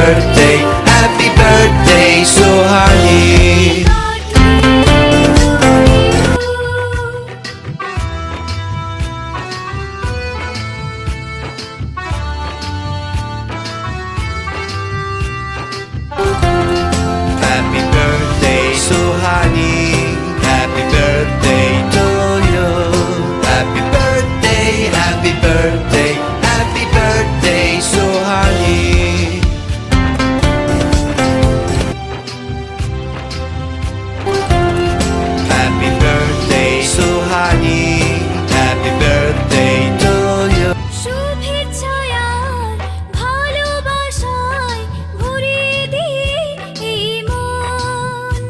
birthday, Sohani. Happy birthday, Sohani. Happy birthday to you. Happy birthday, happy birthday, happy birthday, Sohani. Happy birthday, Sohani. Happy birthday to you. শুভেচ্ছায় আর ভালোবাসায় ভরিয়ে দিয়ে এই মন,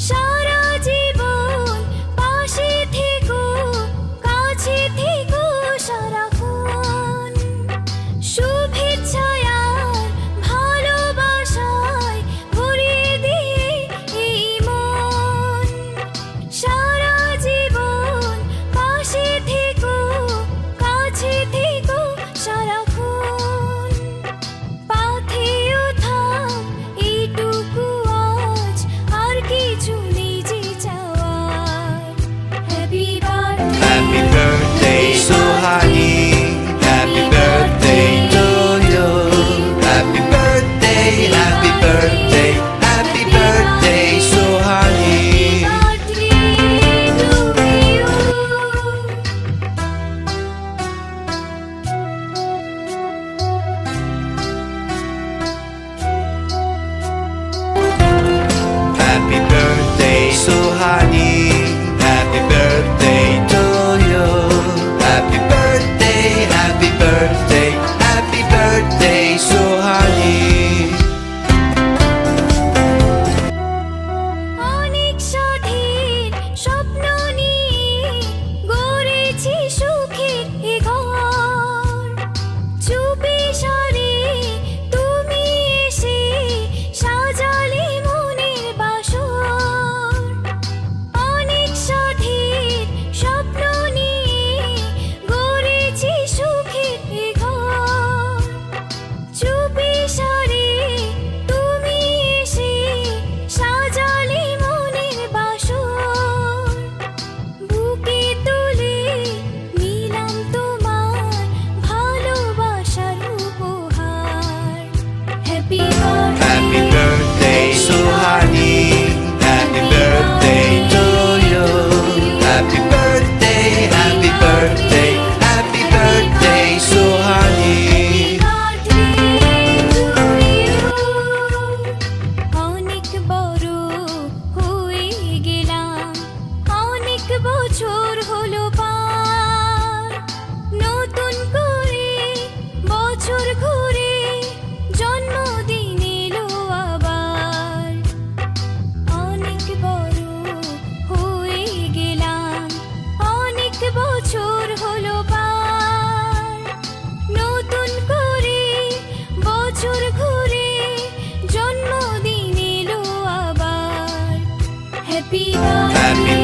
সারা জীবন পাশে থেকো, কাছে থেকো সারাক্ষণ। শুভেচ্ছায় আর ভালোবাসায় ভরিয়ে দিয়ে এই মন, সারা জীবন পাশে থেকো, কাছে থেকো সারাক্ষণ। পাথেয় থাক এইটুকু আজ, আর কিছু নেই যে চাওয়ার। Happy Happy birthday, Sohani. Happy birthday to you. Happy birthday, happy birthday, happy birthday, Sohani. Happy birthday, Sohani. Happy birthday to you. Happy birthday, happy birthday, happy birthday, Sohani. অনেক সাধের স্বপ্ন নিয়ে গড়েছি সুখের এ ঘর। চুপি সারে তুমি এসে সাজালে মনের বাসর। অনেক সাধের স্বপ্ন নিয়ে গড়েছি সুখের এ ঘর। চুপি সারে তুমি এসে সাজালে মনের বাসর। বুকে তুলে নিলাম তোমার ভালোবাসার উপহার। Happy Happy birthday, Sohani. Happy birthday to you. Happy birthday, happy birthday, happy birthday, Sohani. অনেক বড় হয়ে গেলাম, অনেক বছর হলো পার। নতুন করে বছর ঘুরে জন্মদিন এলো আবার। অনেক বড় হয়ে গেলাম, অনেক বছর হলো পার। নতুন করে বছর ঘুরে জন্মদিন এলো আবার। Happy Happy